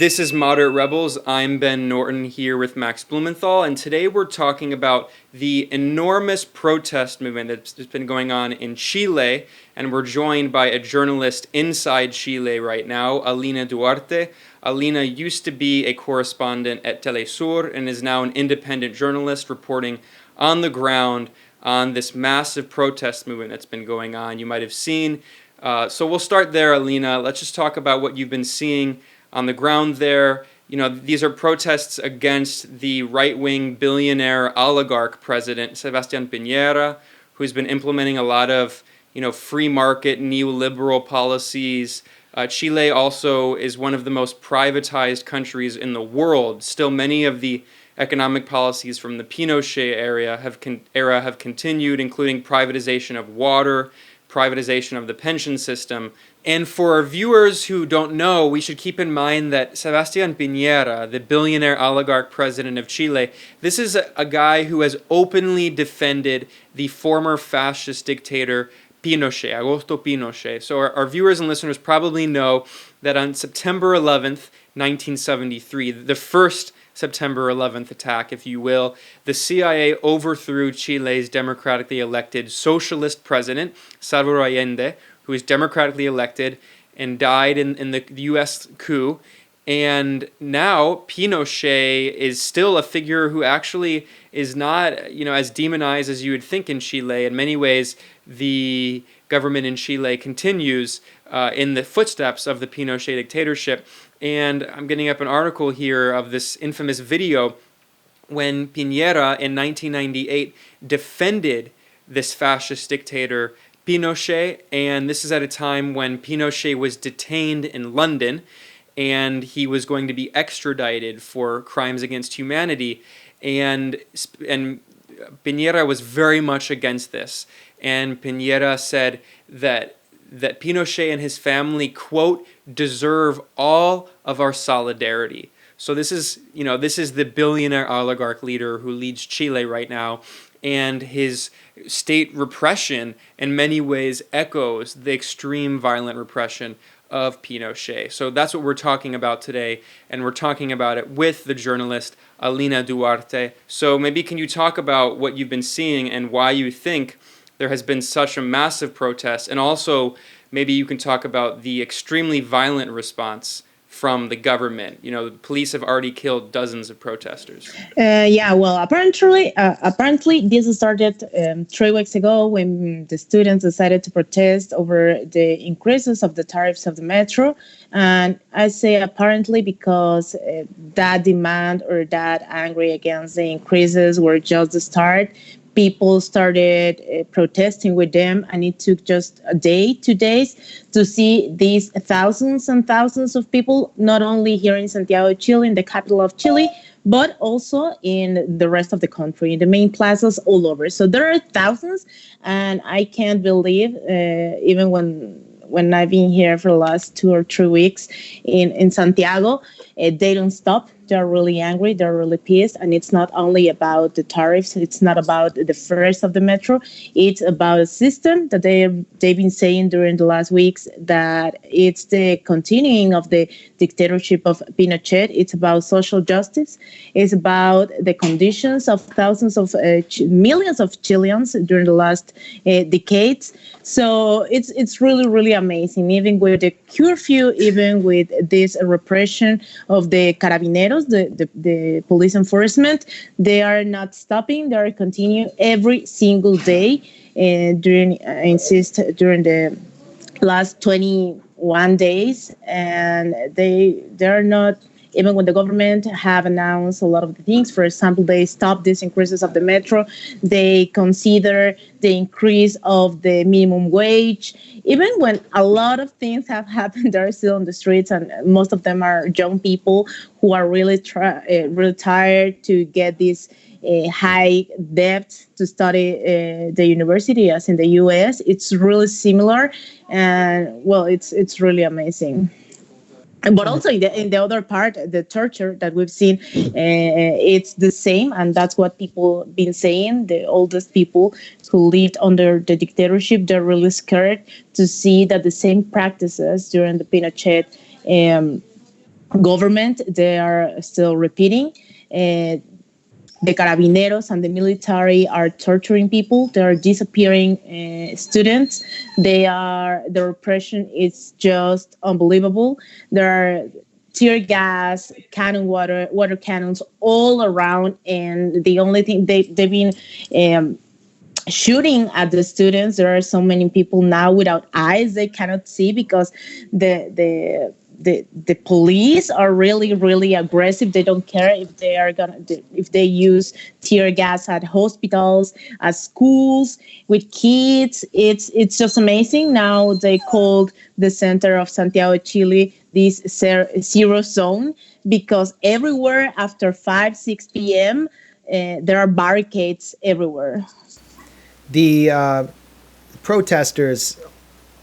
This is Moderate Rebels. I'm Ben Norton here with Max Blumenthal, and today we're talking about the enormous protest movement that's been going on in Chile, and we're joined by a journalist inside Chile right now, Alina Duarte. Alina used to be a correspondent at Telesur and is now an independent journalist reporting on the ground on this massive protest movement that's been going on. You might have seen. So we'll start there, Alina. Let's just talk about what you've been seeing on the ground there. You know, these are protests against the right-wing billionaire oligarch President Sebastián Piñera, who's been implementing a lot of, free market neoliberal policies. Chile also is one of the most privatized countries in the world. Still, many of the economic policies from the Pinochet era have continued, including privatization of water, privatization of the pension system. And for our viewers who don't know, we should keep in mind that Sebastián Piñera, the billionaire oligarch president of Chile, this is a guy who has openly defended the former fascist dictator Pinochet, Augusto Pinochet. So our viewers and listeners probably know that on September 11th, 1973, the first September 11th attack, if you will, the CIA overthrew Chile's democratically elected socialist president, Salvador Allende, who was democratically elected and died in the U.S. coup. And now Pinochet is still a figure who actually is not, as demonized as you would think in Chile. In many ways, the government in Chile continues in the footsteps of the Pinochet dictatorship. And I'm getting up an article here of this infamous video when Piñera in 1998 defended this fascist dictator Pinochet, and this is at a time when Pinochet was detained in London and he was going to be extradited for crimes against humanity, and Piñera was very much against this, and Piñera said that Pinochet and his family, quote, deserve all of our solidarity. So this is the billionaire oligarch leader who leads Chile right now, and his state repression in many ways echoes the extreme violent repression of Pinochet. So that's what we're talking about today, and we're talking about it with the journalist Alina Duarte. So maybe can you talk about what you've been seeing and why you think there has been such a massive protest, and also maybe you can talk about the extremely violent response from the government. The police have already killed dozens of protesters. Apparently this started 3 weeks ago when the students decided to protest over the increases of the tariffs of the metro. And I say apparently because that demand or that angry against the increases were just the start. People started protesting with them, and it took just a day, 2 days, to see these thousands and thousands of people, not only here in Santiago, Chile, in the capital of Chile, but also in the rest of the country, in the main plazas all over. So there are thousands, and I can't believe, even when I've been here for the last 2 or 3 weeks in Santiago, they don't stop. They're really angry. They're really pissed. And it's not only about the tariffs. It's not about the fares of the metro. It's about a system that they've been saying during the last weeks that it's the continuing of the dictatorship of Pinochet. It's about social justice. It's about the conditions of thousands of millions of Chileans during the last decades. So it's really, really amazing. Even with the curfew, even with this repression of the carabineros, the police enforcement, they are not stopping. They are continuing every single day during the last 21 days, and they are not. Even when the government have announced a lot of the things, for example, they stopped these increases of the metro, they consider the increase of the minimum wage. Even when a lot of things have happened, they're still on the streets, and most of them are young people who are really tired to get this high debt to study the university, as in the U.S. It's really similar, and well, it's really amazing. But also in the other part, the torture that we've seen, it's the same, and that's what people been saying. The oldest people who lived under the dictatorship, they're really scared to see that the same practices during the Pinochet government, they are still repeating. The carabineros and the military are torturing people. They are disappearing students. The repression is just unbelievable. There are tear gas, water cannons all around, and the only thing they've been shooting at the students. There are so many people now without eyes; they cannot see because the police are really aggressive. They don't care if they use tear gas at hospitals, at schools, with kids. It's just amazing. Now they called the center of Santiago de Chile this zero zone because everywhere after 5-6 p.m. There are barricades everywhere. The protesters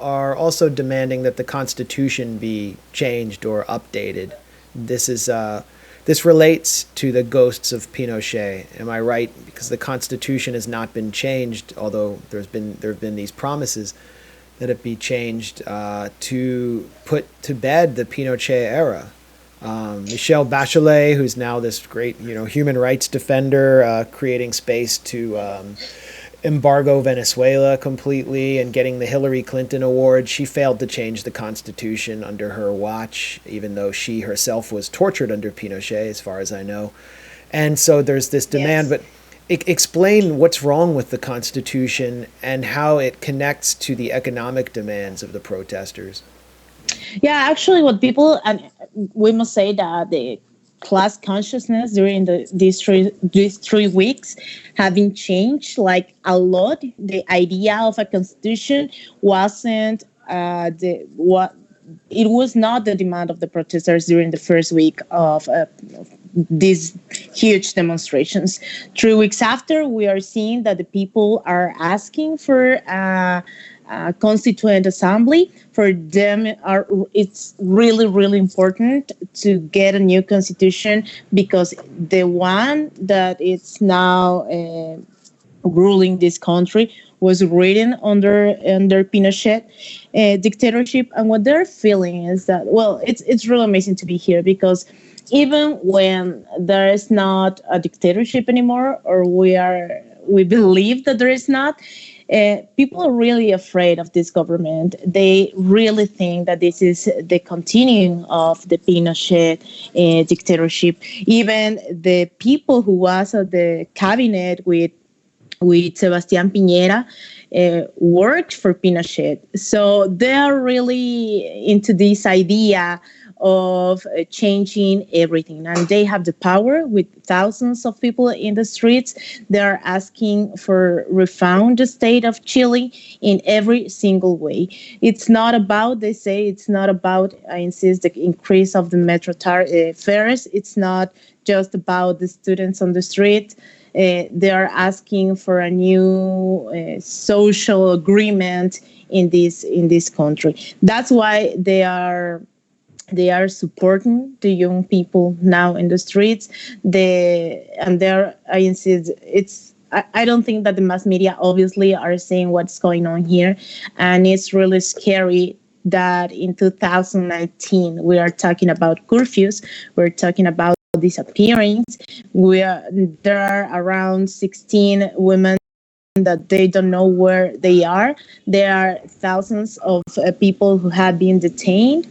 are also demanding that the Constitution be changed or updated. This relates to the ghosts of Pinochet. Am I right? Because the Constitution has not been changed, although there have been these promises that it be changed to put to bed the Pinochet era. Michelle Bachelet, who's now this great human rights defender, creating space to embargo Venezuela completely and getting the Hillary Clinton award. She failed to change the Constitution under her watch, even though she herself was tortured under Pinochet, as far as I know. And so there's this demand, yes. But explain what's wrong with the Constitution and how it connects to the economic demands of the protesters. Yeah, actually, and we must say that the class consciousness during these 3 weeks have been changed like a lot. The idea of a constitution wasn't it was not the demand of the protesters during the first week of these huge demonstrations. 3 weeks after, we are seeing that the people are asking for constituent assembly. For them, it's really important to get a new constitution because the one that is now ruling this country was written under Pinochet dictatorship. And what they're feeling is that, well, it's really amazing to be here because even when there is not a dictatorship anymore, or we believe that there is not, people are really afraid of this government. They really think that this is the continuing of the Pinochet dictatorship. Even the people who was at the cabinet with Sebastián Piñera worked for Pinochet. So they are really into this idea of changing everything, and they have the power with thousands of people in the streets. They're asking for refound the state of Chile in every single way. It's not about, they say, it's not about, I insist, the increase of the metro fares. It's not just about the students on the street. They are asking for a new social agreement in this country. That's why they are supporting the young people now in the streets. I insist, I don't think that the mass media obviously are saying what's going on here, and it's really scary that in 2019 we are talking about curfews, we're talking about disappearings. There are around 16 women that they don't know where they are. There are thousands of people who have been detained.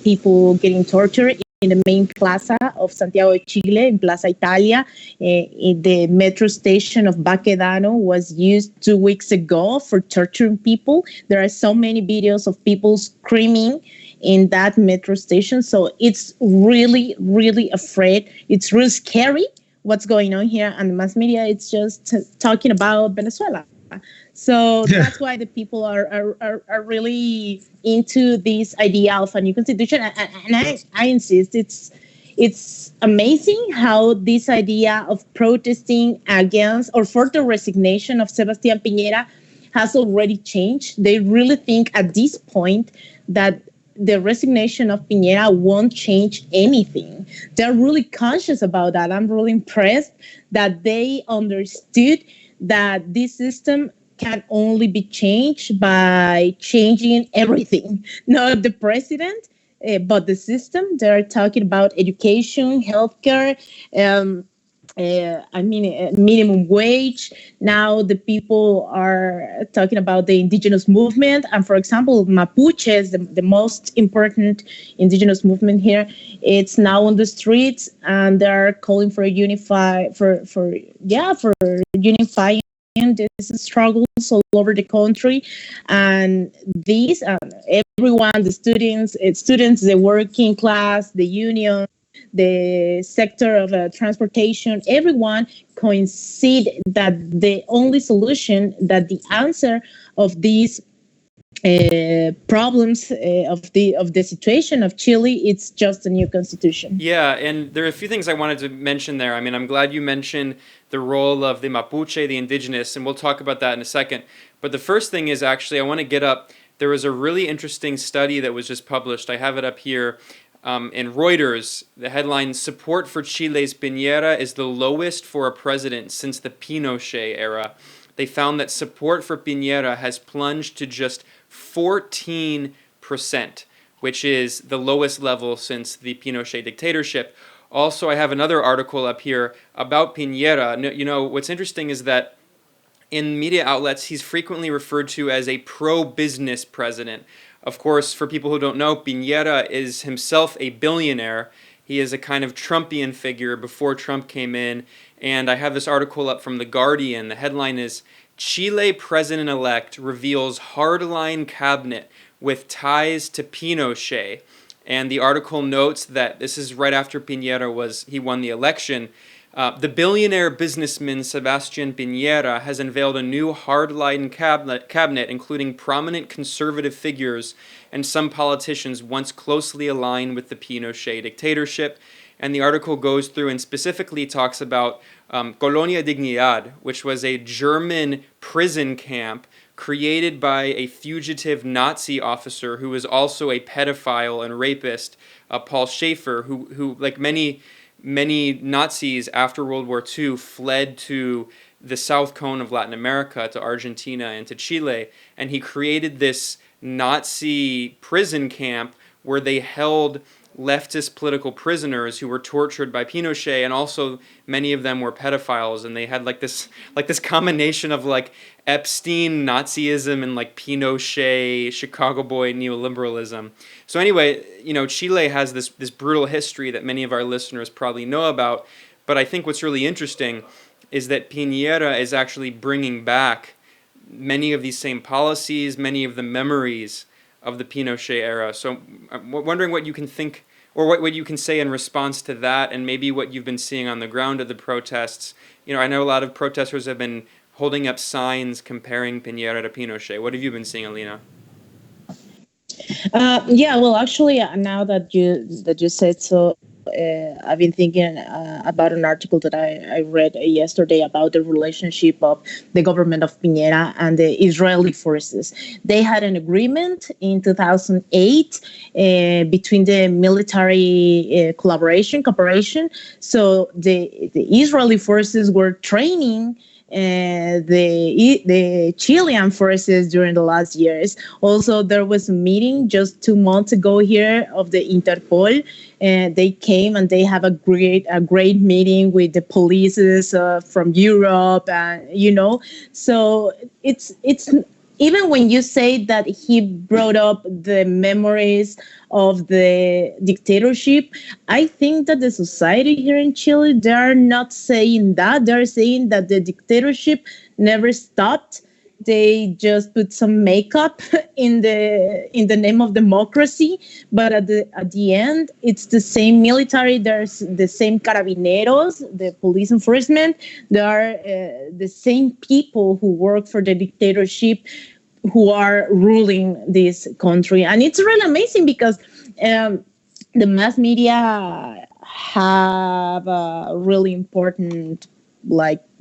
People getting tortured in the main plaza of Santiago de Chile, in Plaza Italia. The metro station of Baquedano was used 2 weeks ago for torturing people. There are so many videos of people screaming in that metro station. So it's really afraid. It's really scary what's going on here. And the mass media, it's just talking about Venezuela. So that's why the people are really into this idea of a new constitution. And I insist, it's amazing how this idea of protesting against or for the resignation of Sebastián Piñera has already changed. They really think at this point that the resignation of Piñera won't change anything. They're really conscious about that. I'm really impressed that they understood that this system can only be changed by changing everything, not the president, but the system. They're talking about education, healthcare, minimum wage. Now the people are talking about the indigenous movement. And for example, Mapuches, the most important indigenous movement here, it's now on the streets and they're calling for unifying these struggles all over the country. And these, everyone, the students, the working class, the union, the sector of transportation, everyone coincide that the only solution, that the answer of these problems of the situation of Chile, it's just a new constitution. Yeah, and there are a few things I wanted to mention there. I mean, I'm glad you mentioned the role of the Mapuche, the indigenous, and we'll talk about that in a second. But the first thing is actually, I want to get up, there was a really interesting study that was just published. I have it up here in Reuters. The headline, "Support for Chile's Piñera is the lowest for a president since the Pinochet era." They found that support for Piñera has plunged to just 14%, which is the lowest level since the Pinochet dictatorship. Also, I have another article up here about Piñera. You know, what's interesting is that in media outlets, he's frequently referred to as a pro-business president. Of course, for people who don't know, Piñera is himself a billionaire. He is a kind of Trumpian figure before Trump came in. And I have this article up from The Guardian. The headline is, "Chile President-elect reveals hardline cabinet with ties to Pinochet." And the article notes that this is right after Piñera won the election. The billionaire businessman Sebastián Piñera has unveiled a new hardline cabinet, including prominent conservative figures and some politicians once closely aligned with the Pinochet dictatorship. And the article goes through and specifically talks about Colonia Dignidad, which was a German prison camp created by a fugitive Nazi officer who was also a pedophile and rapist, Paul Schaefer, who like many Nazis after World War II, fled to the south cone of Latin America, to Argentina and to Chile, and he created this Nazi prison camp where they held leftist political prisoners who were tortured by Pinochet, and also many of them were pedophiles, and they had like this combination of like Epstein Nazism and like Pinochet Chicago boy neoliberalism. So anyway, you know, Chile has this brutal history that many of our listeners probably know about, but I think what's really interesting is that Piñera is actually bringing back many of these same policies, many of the memories of the Pinochet era. So I'm wondering what you can think, or what you can say in response to that, and maybe what you've been seeing on the ground of the protests. You know, I know a lot of protesters have been holding up signs comparing Piñera to Pinochet. What have you been seeing, Alina? Well, actually, now that you said so, I've been thinking about an article that I read yesterday about the relationship of the government of Piñera and the Israeli forces. They had an agreement in 2008 between the military cooperation. So the Israeli forces were training the Chilean forces during the last years. Also, there was a meeting just 2 months ago here of the Interpol, and they came and they have a great meeting with the polices from Europe, and so it's even when you say that he brought up the memories of the dictatorship, I think that the society here in Chile, they are not saying that. They're saying that the dictatorship never stopped. They just put some makeup in the name of democracy, but at the end, it's the same military. There's the same carabineros, the police enforcement. There are the same people who work for the dictatorship who are ruling this country, and it's really amazing because the mass media have a really important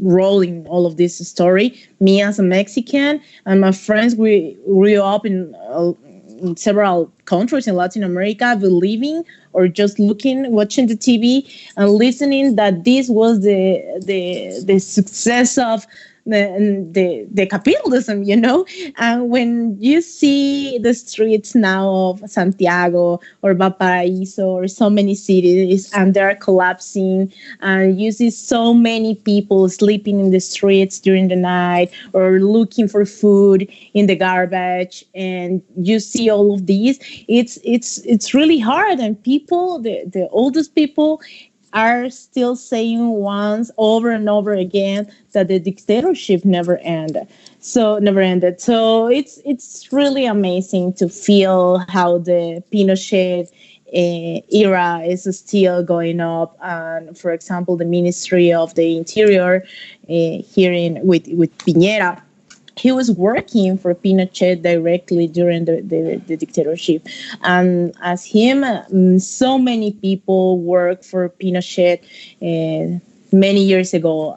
role in all of this story. Me as a Mexican and my friends, we grew up in several countries in Latin America, believing or just watching the TV and listening that this was the success of the capitalism, And when you see the streets now of Santiago or Valparaiso or so many cities and they're collapsing, and you see so many people sleeping in the streets during the night or looking for food in the garbage, and you see all of these, it's really hard. And people, the oldest people, are still saying once over and over again that the dictatorship never ended. So it's really amazing to feel how the Pinochet era is still going up. And for example, the Ministry of the Interior with Piñera, he was working for Pinochet directly during the dictatorship. And as him, so many people worked for Pinochet many years ago.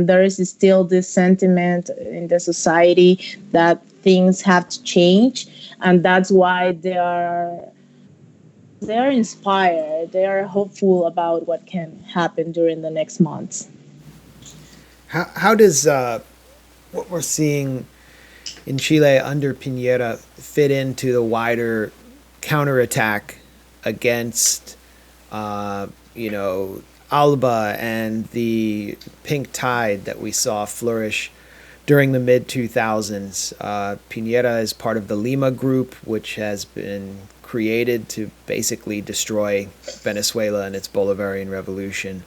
There is still this sentiment in the society that things have to change. And that's why they are inspired. They are hopeful about what can happen during the next months. How does what we're seeing in Chile under Piñera fit into the wider counterattack against, Alba and the pink tide that we saw flourish during the mid-2000s? Piñera is part of the Lima Group, which has been created to basically destroy Venezuela and its Bolivarian revolution.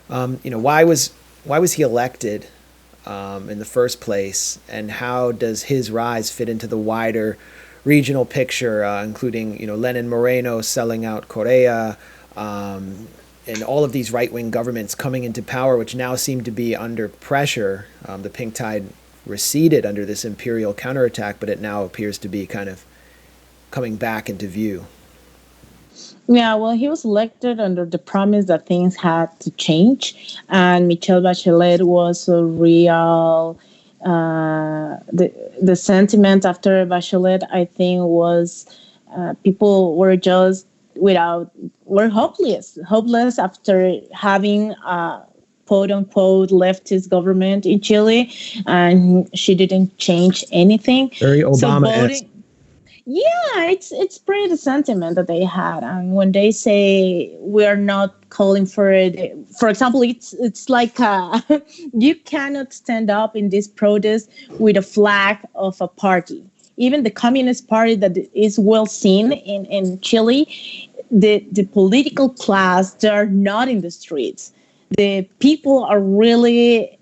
Why was he elected in the first place, and how does his rise fit into the wider regional picture, including Lenin Moreno selling out Korea, and all of these right-wing governments coming into power, which now seem to be under pressure? The pink tide receded under this imperial counterattack, but it now appears to be kind of coming back into view. Yeah, well, he was elected under the promise that things had to change, and Michelle Bachelet was a real. The sentiment after Bachelet, I think, was people were just were hopeless after having a quote unquote leftist government in Chile, and she didn't change anything. Very Obama-esque. So yeah, it's pretty the sentiment that they had. And when they say we are not calling for it, for example, it's like you cannot stand up in this protest with a flag of a party. Even the Communist Party that is well seen in Chile, the political class, they are not in the streets. The people are really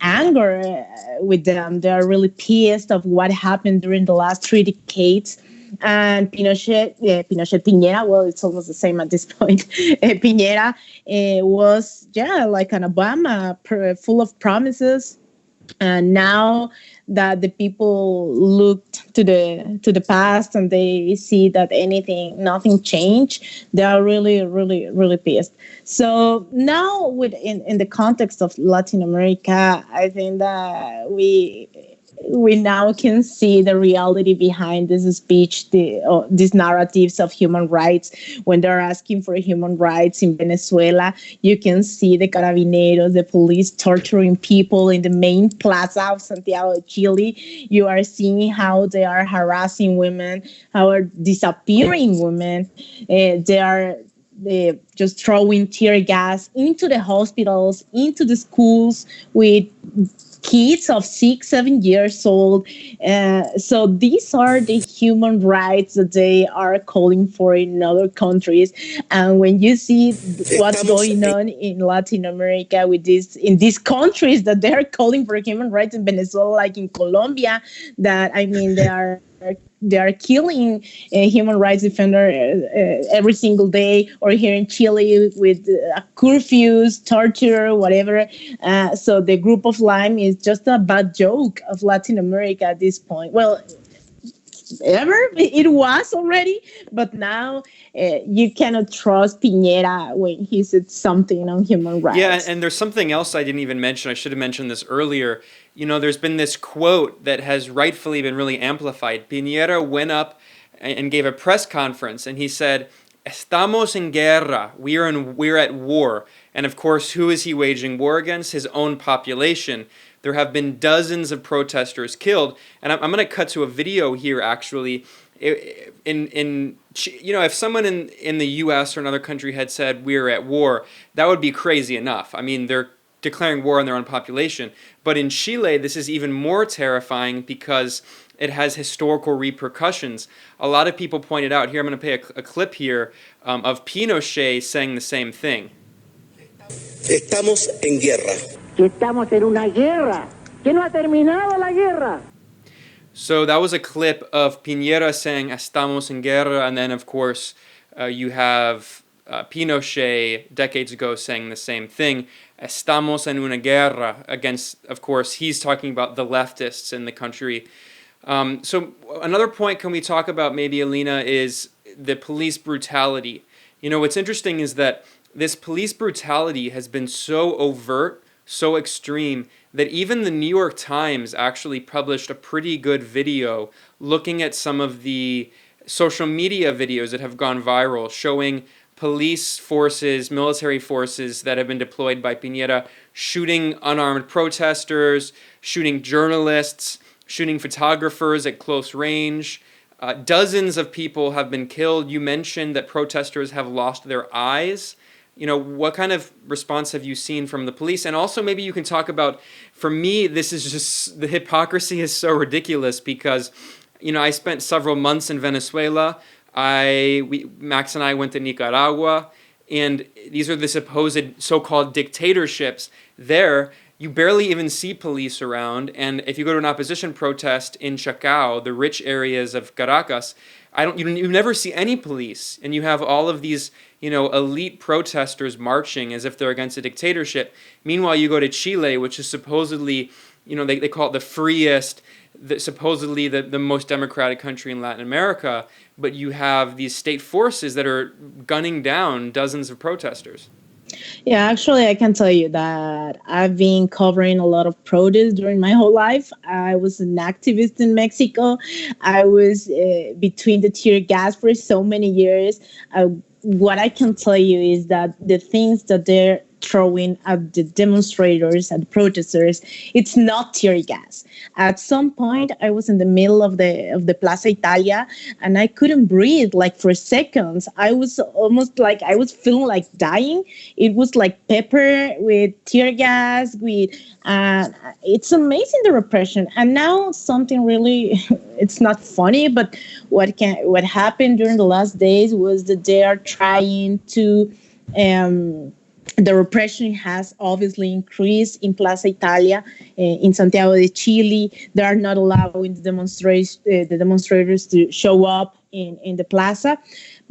angry with them. They are really pissed of what happened during the last 3 decades. And Piñera, well, it's almost the same at this point. Piñera was, like an Obama, full of promises. And now that the people looked to the past and they see that nothing changed, they are really, really, really pissed. So now, in the context of Latin America, I think that we now can see the reality behind this speech, these narratives of human rights. When they're asking for human rights in Venezuela, you can see the carabineros, the police torturing people in the main plaza of Santiago de Chile. You are seeing how they are harassing women, how are disappearing women. They are just throwing tear gas into the hospitals, into the schools with kids of 6-7 years old. So these are the human rights that they are calling for in other countries. And when you see what's going on in Latin America with in these countries that they are calling for human rights, in Venezuela, like in Colombia, that they are killing a human rights defender every single day, or here in Chile with curfews, torture, whatever. So the Group of Lime is just a bad joke of Latin America at this point. Well, it was already, but now you cannot trust Piñera when he said something on human rights. Yeah, and there's something else I didn't even mention. I should have mentioned this earlier. There's been this quote that has rightfully been really amplified. Piñera went up and gave a press conference, and he said, "Estamos en guerra. We're at war." And of course, who is he waging war against? His own population. there have been dozens of protesters killed. And I'm going to cut to a video here, actually. If someone in the U.S. or another country had said we're at war, that would be crazy enough. I mean, they're declaring war on their own population. But in Chile, this is even more terrifying because it has historical repercussions. A lot of people pointed out, here I'm going to play a clip here of Pinochet saying the same thing. Estamos en guerra. Estamos en una guerra. Que no ha terminado la guerra. So that was a clip of Piñera saying "Estamos en guerra," and then of course you have Pinochet decades ago saying the same thing, "Estamos en una guerra," against, of course, he's talking about the leftists in the country. So another point can we talk about maybe, Alina, is the police brutality. What's interesting is that this police brutality has been so overt, so extreme, that even the New York Times actually published a pretty good video looking at some of the social media videos that have gone viral showing police forces, military forces that have been deployed by Piñera shooting unarmed protesters, shooting journalists, shooting photographers at close range. Dozens of people have been killed. You mentioned that protesters have lost their eyes. What kind of response have you seen from the police? And also maybe you can talk about, for me, this is just, the hypocrisy is so ridiculous because, I spent several months in Venezuela. Max and I went to Nicaragua, and these are the supposed so-called dictatorships. There, you barely even see police around, and if you go to an opposition protest in Chacao, the rich areas of Caracas, you never see any police, and you have all of these, elite protesters marching as if they're against a dictatorship. Meanwhile, you go to Chile, which is supposedly, they call it the freest, supposedly the most democratic country in Latin America, but you have these state forces that are gunning down dozens of protesters. Yeah, actually, I can tell you that I've been covering a lot of protests during my whole life. I was an activist in Mexico. I was between the tear gas for so many years. What I can tell you is that the things that they're throwing at the demonstrators, at the protesters, it's not tear gas. At some point, I was in the middle of the Plaza Italia, and I couldn't breathe, like for seconds. I was almost like, I was feeling like dying. It was like pepper with tear gas, it's amazing, the repression. And now something really, it's not funny, but what happened during the last days was that they are trying to, the repression has obviously increased in Plaza Italia, in Santiago de Chile. They are not allowing the demonstrators to show up in the plaza.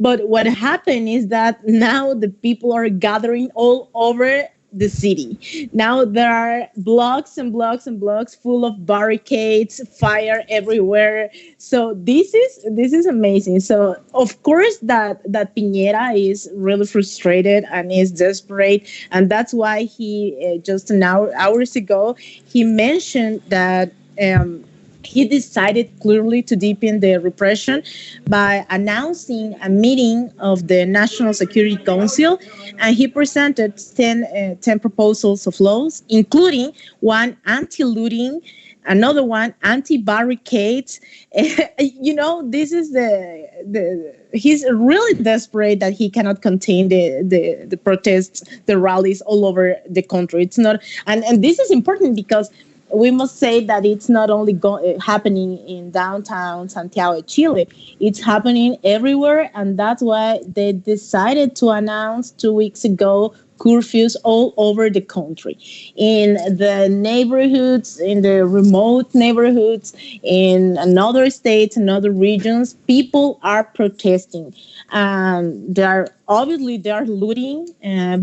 But what happened is that now the people are gathering all over the city. Now there are blocks and blocks and blocks full of barricades, fire everywhere. So this is amazing. So of course that Piñera is really frustrated and is desperate, and that's why he just hours ago he mentioned that he decided clearly to deepen the repression by announcing a meeting of the National Security Council, and he presented 10 proposals of laws, including one anti-looting, another one anti-barricades. This is he's really desperate that he cannot contain the protests, the rallies all over the country. It's not, and this is important because we must say that it's not only happening in downtown Santiago de Chile, it's happening everywhere, and that's why they decided to announce 2 weeks ago curfews all over the country. In the neighborhoods, in the remote neighborhoods, in another states and other regions, people are protesting. They are looting,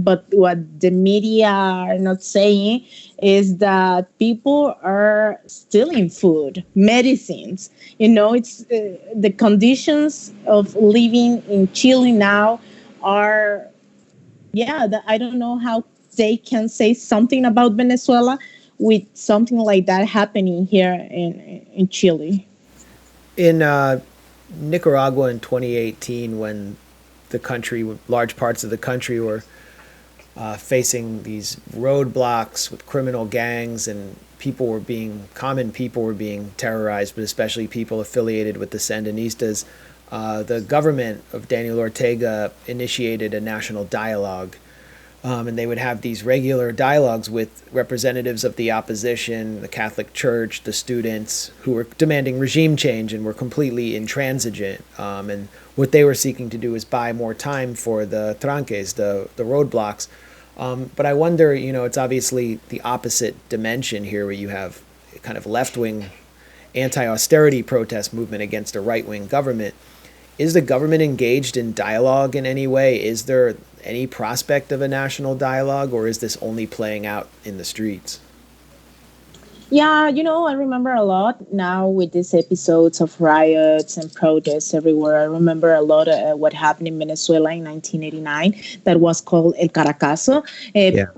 but what the media are not saying is that people are stealing food, medicines. It's the conditions of living in Chile now are, I don't know how they can say something about Venezuela with something like that happening here in Chile. In Nicaragua in 2018, when large parts of the country were facing these roadblocks with criminal gangs and common people were being terrorized, but especially people affiliated with the Sandinistas, the government of Daniel Ortega initiated a national dialogue. And they would have these regular dialogues with representatives of the opposition, the Catholic Church, the students, who were demanding regime change and were completely intransigent. And what they were seeking to do is buy more time for the tranques, the roadblocks. But I wonder, it's obviously the opposite dimension here, where you have kind of left-wing anti-austerity protest movement against a right-wing government. Is the government engaged in dialogue in any way? Is there any prospect of a national dialogue, or is this only playing out in the streets? Yeah, I remember a lot now with these episodes of riots and protests everywhere. I remember a lot of what happened in Venezuela in 1989 that was called El Caracazo.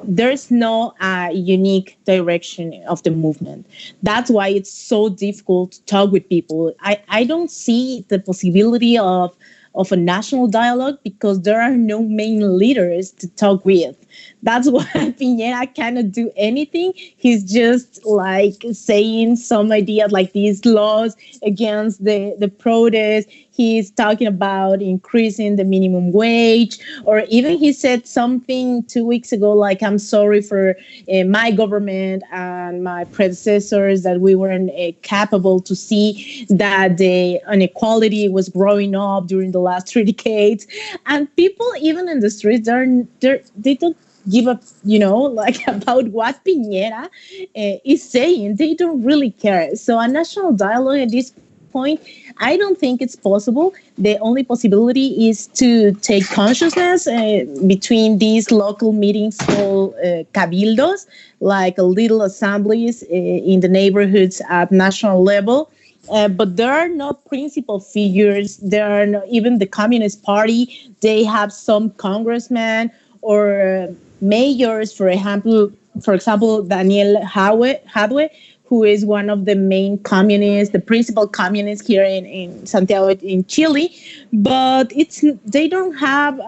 There's no unique direction of the movement. That's why it's so difficult to talk with people. I don't see the possibility of a national dialogue because there are no main leaders to talk with. That's why Piñera cannot do anything. He's just like saying some ideas like these laws against the protest. He's talking about increasing the minimum wage, or even he said something 2 weeks ago, like, I'm sorry for my government and my predecessors that we weren't capable to see that the inequality was growing up during the last 3 decades. And people, even in the streets, they don't give up, like about what Piñera is saying. They don't really care. So a national dialogue at this point, I don't think it's possible. The only possibility is to take consciousness between these local meetings called cabildos, like little assemblies in the neighborhoods at national level. But there are no principal figures. There are no, even the Communist Party, they have some congressmen or mayors, for example, Daniel Jadwe, who is one of the main communists, the principal communists here in Santiago, in Chile. But they don't have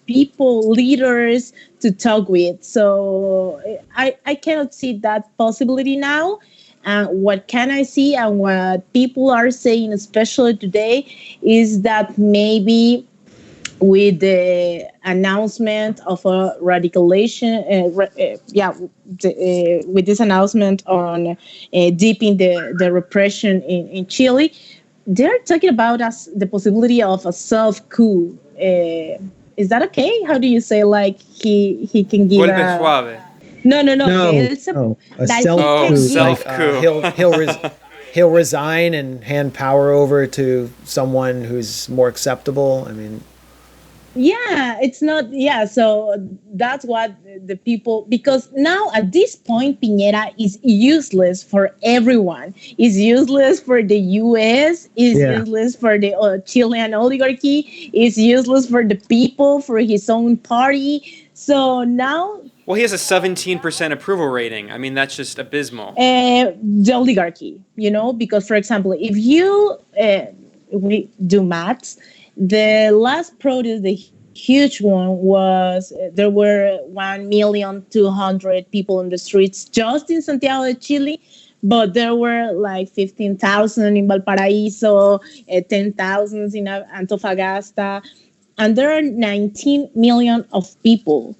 people, leaders to talk with. So I cannot see that possibility now. What can I see, and what people are saying, especially today, is that maybe with the announcement of a radicalization, with this announcement on deepening the repression in Chile, they're talking about the possibility of a self-coup. Is that okay? How do you say, like, he can give Golpe suave. No. A self-coup. He'll resign and hand power over to someone who's more acceptable. I mean, yeah, it's not. Yeah, so that's what the people, because now at this point, Piñera is useless for everyone. Is useless for the U.S. Is useless for the Chilean oligarchy. Is useless for the people, for his own party. So now. Well, he has a 17% approval rating. I mean, that's just abysmal. The oligarchy, because, for example, if you we do maths, the last protest, the huge one, was there were 1,200,000 people in the streets just in Santiago de Chile, but there were like 15,000 in Valparaíso, 10,000 in Antofagasta, and there are 19 million of people.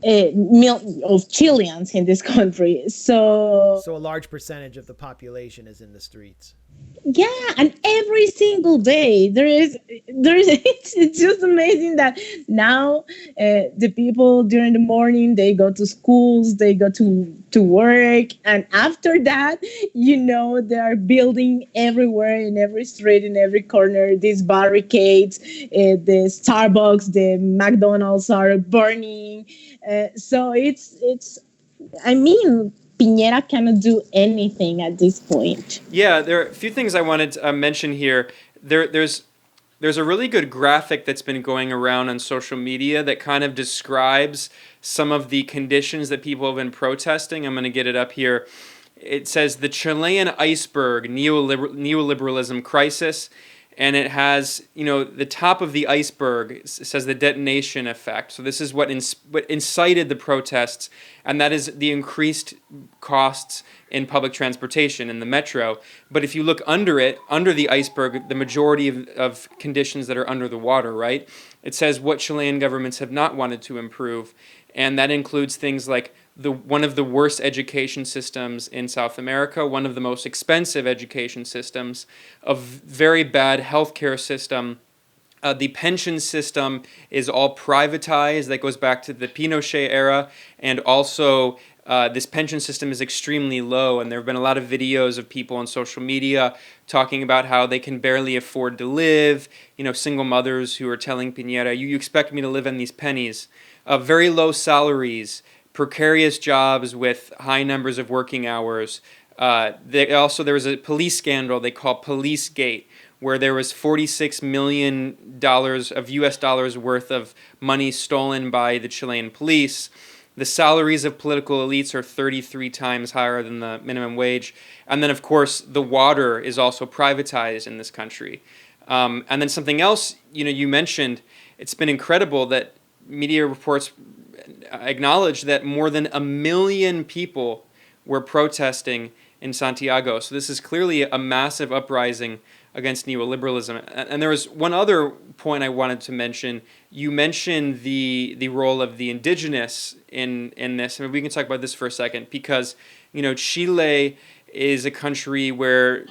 Of Chileans in this country. So a large percentage of the population is in the streets. Yeah, and every single day there is it's just amazing that now the people during the morning, they go to schools, they go to work, and after that, they are building everywhere, in every street, in every corner, these barricades. The Starbucks, the McDonald's are burning. So it's I mean, Piñera cannot do anything at this point. Yeah, there are a few things I wanted to mention here. There's a really good graphic that's been going around on social media that kind of describes some of the conditions that people have been protesting. I'm going to get it up here. It says the Chilean iceberg, neoliberalism crisis. and it has, the top of the iceberg says the detonation effect. So this is what incited the protests, and that is the increased costs in public transportation in the metro. But if you look under it, under the iceberg, the majority of conditions that are under the water, right? It says what Chilean governments have not wanted to improve, and that includes things like one of the worst education systems in South America, one of the most expensive education systems, a very bad healthcare system. The pension system is all privatized. That goes back to the Pinochet era. And also, this pension system is extremely low. And there have been a lot of videos of people on social media talking about how they can barely afford to live. Single mothers who are telling Piñera, you expect me to live on these pennies. Very low salaries, precarious jobs with high numbers of working hours. There was a police scandal they call Policegate, where there was $46 million of US dollars worth of money stolen by the Chilean police. The salaries of political elites are 33 times higher than the minimum wage. And then, of course, the water is also privatized in this country. And then something else, you mentioned, it's been incredible that media reports acknowledge that more than 1 million people were protesting in Santiago. So this is clearly a massive uprising against neoliberalism. And there was one other point I wanted to mention. You mentioned the role of the indigenous in this. I mean, we can talk about this for a second because, Chile is a country where,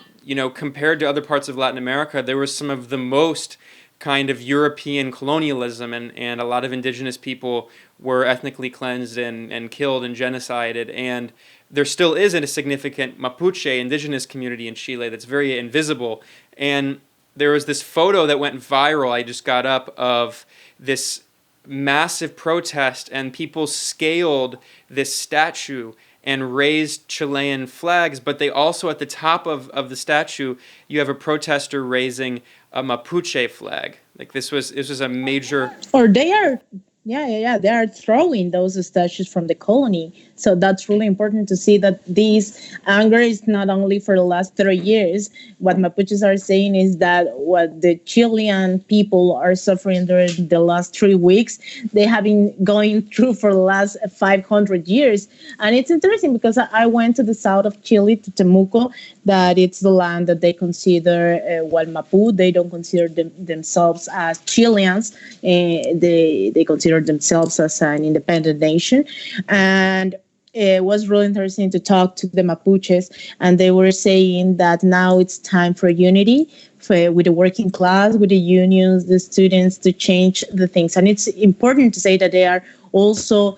compared to other parts of Latin America, there was some of the most kind of European colonialism, and a lot of indigenous people were ethnically cleansed and killed and genocided. And there still is a significant Mapuche indigenous community in Chile that's very invisible. And there was this photo that went viral, I just got up, of this massive protest, and people scaled this statue and raised Chilean flags, but they also, at the top of the statue, you have a protester raising a Mapuche flag. Like this was a major. Or they are, they are throwing those statues from the colony. So that's really important to see that this anger is not only for the last 30 years. What Mapuches are saying is that what the Chilean people are suffering during the last 3 weeks, they have been going through for the last 500 years. And it's interesting because I went to the south of Chile, to Temuco, that it's the land that they consider Mapu. They don't consider themselves as Chileans. They consider themselves as an independent nation. And it was really interesting to talk to the Mapuches, and they were saying that now it's time for unity with the working class, with the unions, the students, to change the things. And it's important to say that they are also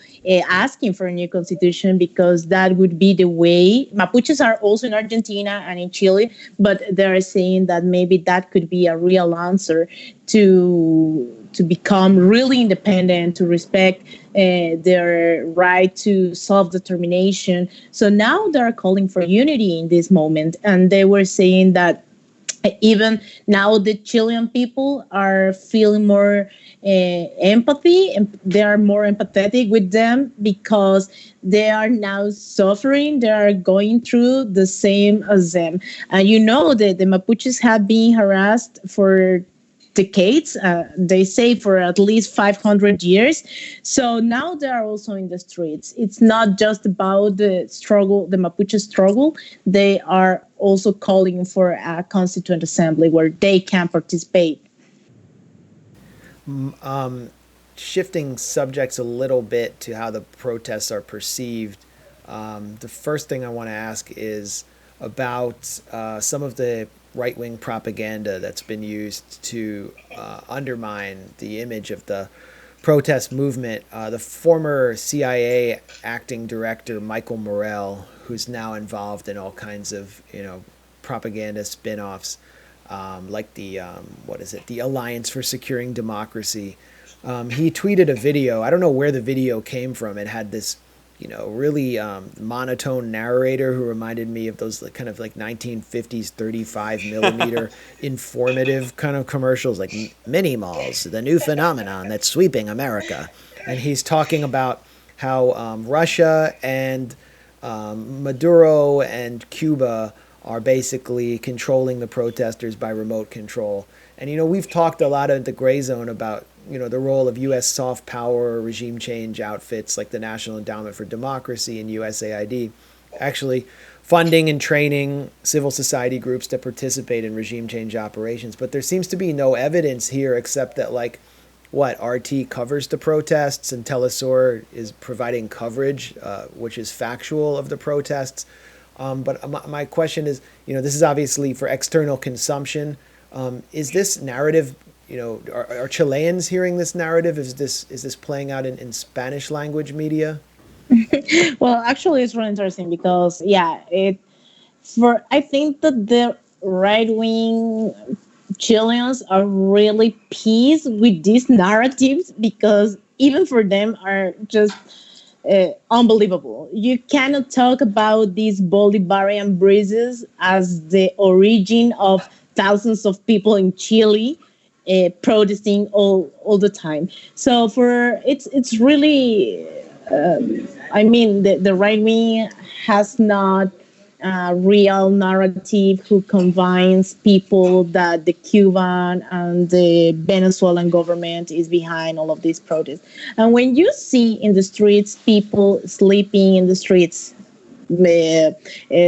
asking for a new constitution, because that would be the way. Mapuches are also in Argentina and in Chile, but they're saying that maybe that could be a real answer to become really independent, to respect their right to self-determination. So now they're calling for unity in this moment. And they were saying that even now the Chilean people are feeling more empathy, and they are more empathetic with them because they are now suffering. They are going through the same as them. And the Mapuches have been harassed for decades, they say for at least 500 years. So now they are also in the streets. It's not just about the struggle, the Mapuche struggle. They are also calling for a constituent assembly where they can participate. Shifting subjects a little bit to how the protests are perceived, the first thing I want to ask is about some of the right-wing propaganda that's been used to undermine the image of the protest movement. The former CIA acting director, Michael Morell, who's now involved in all kinds of, propaganda spin-offs, like the Alliance for Securing Democracy. He tweeted a video. I don't know where the video came from. It had this really monotone narrator who reminded me of those kind of 1950s 35 millimeter informative kind of commercials, like mini malls, the new phenomenon that's sweeping America. And he's talking about how Russia and Maduro and Cuba are basically controlling the protesters by remote control. And, we've talked a lot at the Gray Zone about, the role of U.S. soft power regime change outfits like the National Endowment for Democracy and USAID, actually funding and training civil society groups to participate in regime change operations. But there seems to be no evidence here except that, RT covers the protests and Telesur is providing coverage, which is factual of the protests. But my question is, this is obviously for external consumption. Is this narrative, are Chileans hearing this narrative? Is this playing out in Spanish language media? Well, actually, it's really interesting because, I think that the right-wing Chileans are really pleased with these narratives because even for them are just unbelievable. You cannot talk about these Bolivarian breezes as the origin of thousands of people in Chile protesting all the time. So it's really, the right wing has not a real narrative who combines people that the Cuban and the Venezuelan government is behind all of these protests. And when you see in the streets people sleeping in the streets,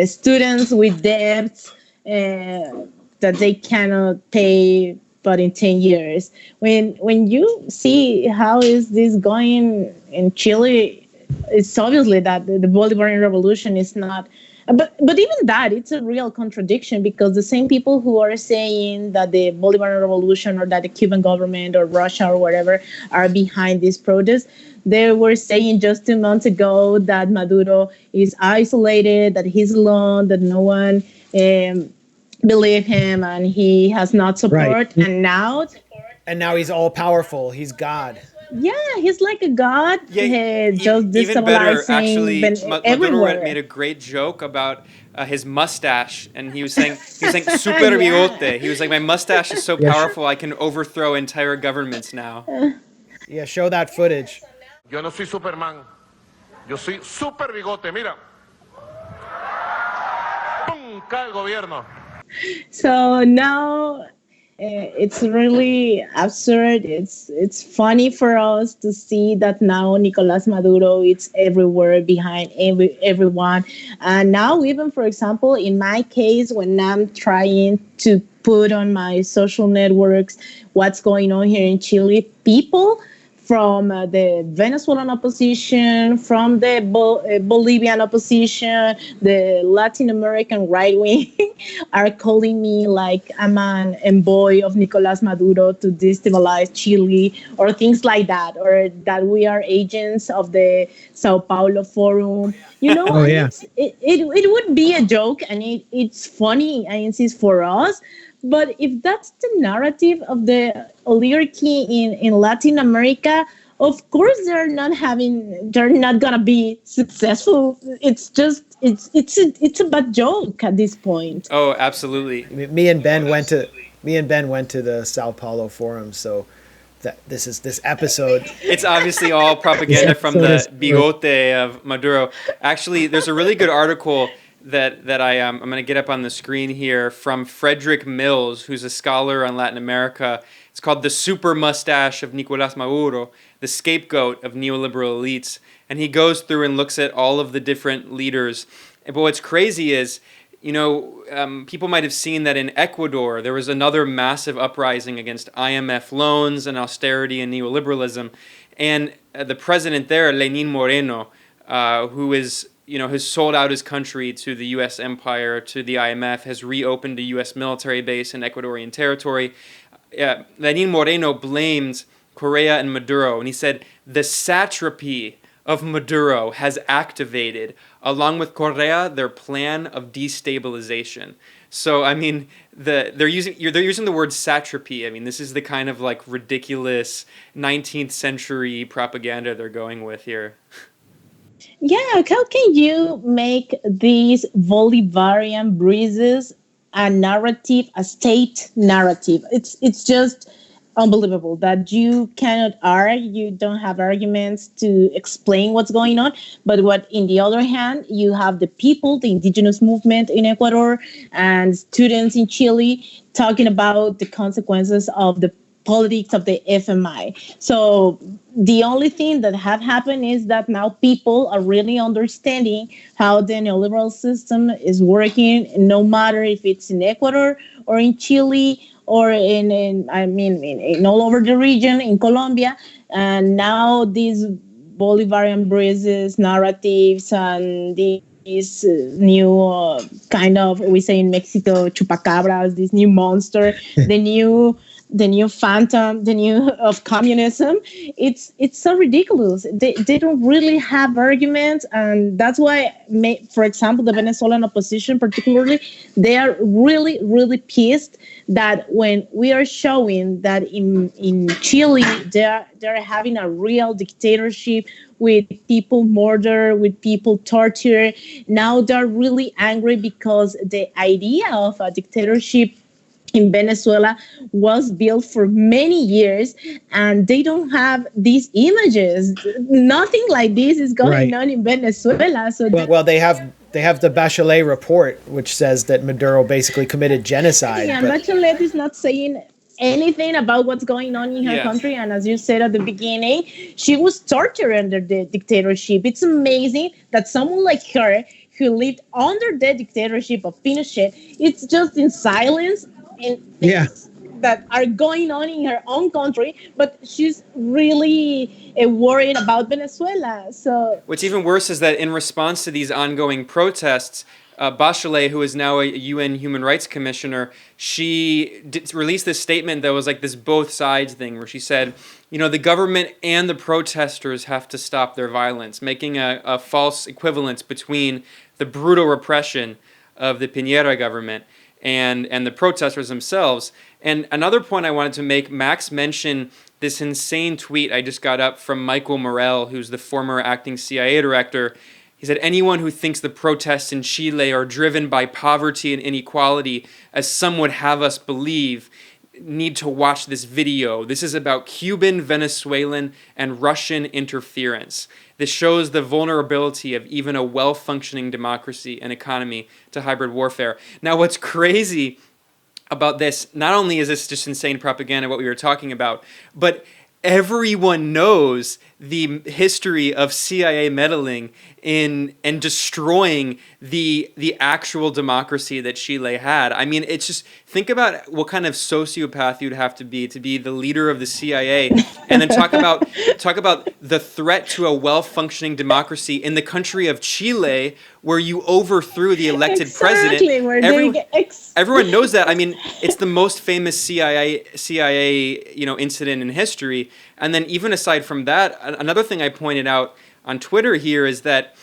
students with debts that they cannot pay but in 10 years, when you see how is this going in Chile, it's obviously that the Bolivarian revolution is not. But even that, it's a real contradiction because the same people who are saying that the Bolivarian Revolution or that the Cuban government or Russia or whatever are behind these protests, they were saying just 2 months ago that Maduro is isolated, that he's alone, that no one believes him and he has not support. Right. And now he's all powerful. He's God. Yeah, he's like a god. Yeah, just even better, actually, everywhere. Maduro made a great joke about his mustache, and he was saying super bigote. He was like, my mustache is so powerful, I can overthrow entire governments now. Yeah, show that footage. Yo no soy Superman. Yo soy super bigote. Mira. ¡Pum! Cae el gobierno. So now it's really absurd. It's funny for us to see that now Nicolas Maduro is everywhere behind everyone. And now even, for example, in my case, when I'm trying to put on my social networks what's going on here in Chile, people from the Venezuelan opposition, from the Bolivian opposition, the Latin American right wing are calling me like I'm an envoy of Nicolas Maduro to destabilize Chile or things like that, or that we are agents of the Sao Paulo Forum. It would be a joke and it's funny and it's for us. But if that's the narrative of the oligarchy in Latin America, of course they're not gonna be successful. It's a bad joke at this point. Oh, absolutely. Me and Ben went to the Sao Paulo Forum, so this episode. It's obviously all propaganda from the bigote of Maduro. Actually, there's a really good article that I'm going to get up on the screen here from Frederick Mills, who's a scholar on Latin America. It's called The Super Mustache of Nicolas Maduro, the Scapegoat of Neoliberal Elites. And he goes through and looks at all of the different leaders. But what's crazy is, people might have seen that in Ecuador, there was another massive uprising against IMF loans and austerity and neoliberalism. And the president there, Lenín Moreno, who is has sold out his country to the U.S. empire, to the IMF, has reopened a U.S. military base in Ecuadorian territory. Lenín Moreno blamed Correa and Maduro, and he said, the satrapy of Maduro has activated, along with Correa, their plan of destabilization. So, they're using the word satrapy. This is the kind of ridiculous 19th century propaganda they're going with here. Yeah, how can you make these Bolivarian breezes a narrative, a state narrative? It's just unbelievable that you cannot argue, you don't have arguments to explain what's going on. But what, in the other hand, you have the people, the indigenous movement in Ecuador and students in Chile talking about the consequences of the politics of the FMI. So the only thing that have happened is that now people are really understanding how the neoliberal system is working, no matter if it's in Ecuador or in Chile or in all over the region, in Colombia. And now these Bolivarian breezes, narratives, and these new kind of, we say in Mexico, chupacabras, this new monster, the new phantom, the new of communism. It's so ridiculous. They don't really have arguments, and that's why, for example, the Venezuelan opposition particularly, they are really, really pissed that when we are showing that in Chile they're having a real dictatorship with people murdered, with people tortured. Now they're really angry because the idea of a dictatorship in Venezuela was built for many years, and they don't have these images. Nothing like this is going on in Venezuela. So well, they have the Bachelet report, which says that Maduro basically committed genocide. Yeah, Bachelet is not saying anything about what's going on in her country. And as you said at the beginning, she was tortured under the dictatorship. It's amazing that someone like her, who lived under the dictatorship of Pinochet, it's just in silence in things that are going on in her own country, but she's really worried about Venezuela. So what's even worse is that in response to these ongoing protests, Bachelet, who is now a UN Human Rights Commissioner, she released this statement that was like this both sides thing, where she said, you know, the government and the protesters have to stop their violence, making a false equivalence between the brutal repression of the Piñera government and the protesters themselves. And another point I wanted to make, Max mentioned this insane tweet I just got up from Michael Morell, who's the former acting CIA director. He said, anyone who thinks the protests in Chile are driven by poverty and inequality, as some would have us believe, need to watch this video. This is about Cuban, Venezuelan, and Russian interference. This shows the vulnerability of even a well-functioning democracy and economy to hybrid warfare. Now, what's crazy about this, not only is this just insane propaganda, what we were talking about, but everyone knows the history of CIA meddling in and destroying the actual democracy that Chile had. I mean, it's just, think about what kind of sociopath you'd have to be the leader of the CIA, and then talk about the threat to a well-functioning democracy in the country of Chile, where you overthrew the elected president. Everyone knows that. I mean, it's the most famous CIA incident in history. And then even aside from that, another thing I pointed out on Twitter here is that,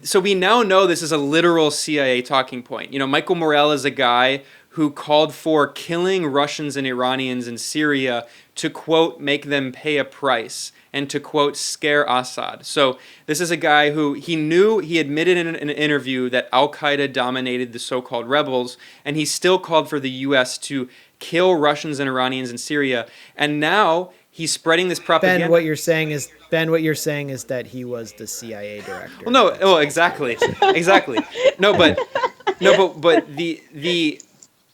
so we now know this is a literal CIA talking point. You know, Michael Morell is a guy who called for killing Russians and Iranians in Syria to, quote, make them pay a price, and to, quote, scare Assad. So this is a guy who he admitted in an interview that Al-Qaeda dominated the so-called rebels, and he still called for the U.S. to kill Russians and Iranians in Syria. And now he's spreading this propaganda. Ben, what you're saying is that he was the CIA director. Well, no. Oh, exactly. No, but the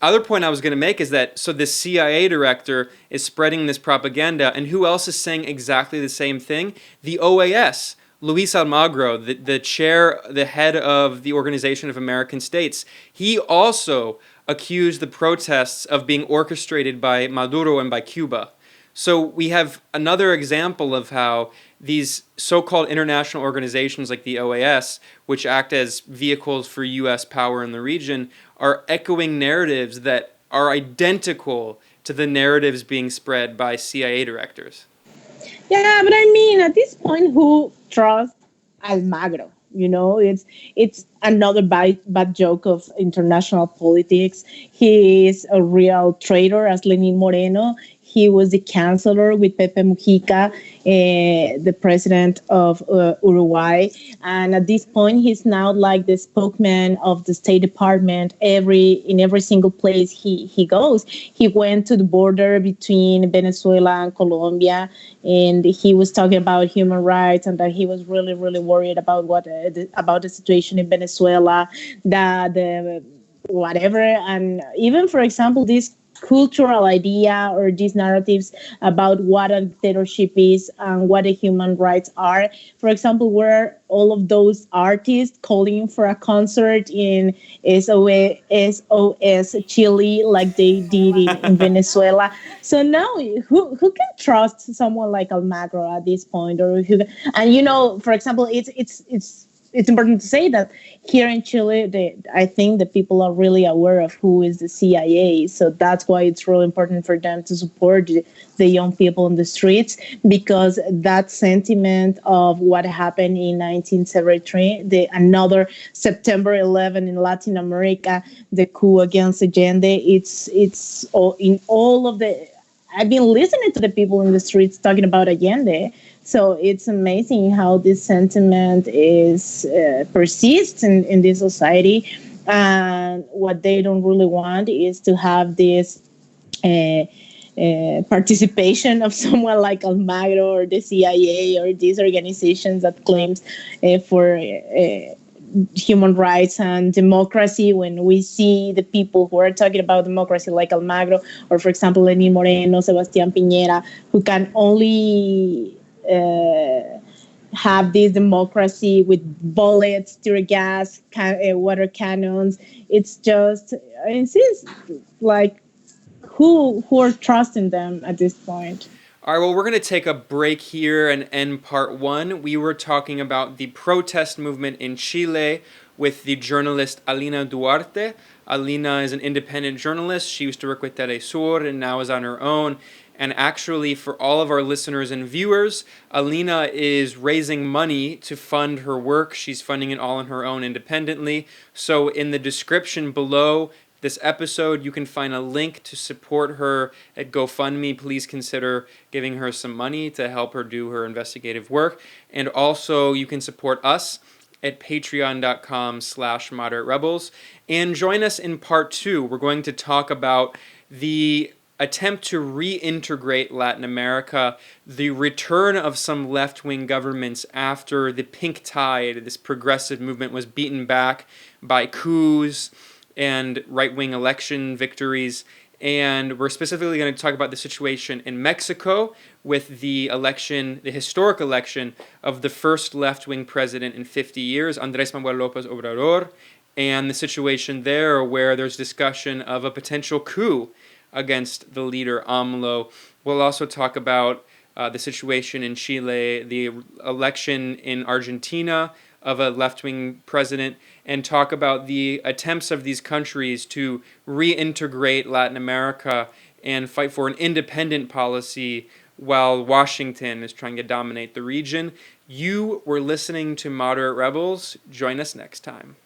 other point I was going to make is that, so the CIA director is spreading this propaganda, and who else is saying exactly the same thing? The OAS. Luis Almagro, the head of the Organization of American States, he also accused the protests of being orchestrated by Maduro and by Cuba. So we have another example of how these so-called international organizations like the OAS, which act as vehicles for U.S. power in the region, are echoing narratives that are identical to the narratives being spread by CIA directors. Yeah, but I mean, at this point, who trusts Almagro? You know, it's another bad joke of international politics. He is a real traitor, as Lenin Moreno. he was the chancellor with Pepe Mujica, the president of Uruguay. And at this point, he's now like the spokesman of the State Department in every single place he goes. He went to the border between Venezuela and Colombia, and he was talking about human rights and that he was really, really worried about about the situation in Venezuela, that whatever. And even, for example, this cultural idea or these narratives about what a dictatorship is and what the human rights are. For example, were all of those artists calling for a concert in SOS Chile like they did in Venezuela. So now who can trust someone like Almagro at this point? And for example, it's important to say that here in Chile, I think the people are really aware of who is the CIA. So that's why it's really important for them to support the young people in the streets, because that sentiment of what happened in 1973, another September 11 in Latin America, the coup against Allende, it's all in all of the. I've been listening to the people in the streets talking about Allende. So it's amazing how this sentiment persists in this society. And what they don't really want is to have this participation of someone like Almagro or the CIA or these organizations that claims for human rights and democracy, when we see the people who are talking about democracy like Almagro or, for example, Lenín Moreno, Sebastián Piñera, who can only have this democracy with bullets, tear gas, water cannons. It's just, like, who are trusting them at this point? All right, well, we're going to take a break here and end part one. We were talking about the protest movement in Chile with the journalist Alina Duarte. Alina is an independent journalist. She used to work with Telesur and now is on her own. And actually, for all of our listeners and viewers, Alina is raising money to fund her work. She's funding it all on her own independently. So in the description below this episode, you can find a link to support her at GoFundMe. Please consider giving her some money to help her do her investigative work. And also, you can support us at patreon.com/moderaterebels. And join us in part two. We're going to talk about the attempt to reintegrate Latin America, the return of some left-wing governments after the pink tide, this progressive movement, was beaten back by coups and right-wing election victories. And we're specifically going to talk about the situation in Mexico with the historic election of the first left-wing president in 50 years, Andrés Manuel López Obrador, and the situation there where there's discussion of a potential coup against the leader AMLO. We'll also talk about the situation in Chile, the election in Argentina of a left-wing president, and talk about the attempts of these countries to reintegrate Latin America and fight for an independent policy while Washington is trying to dominate the region. You were listening to Moderate Rebels. Join us next time.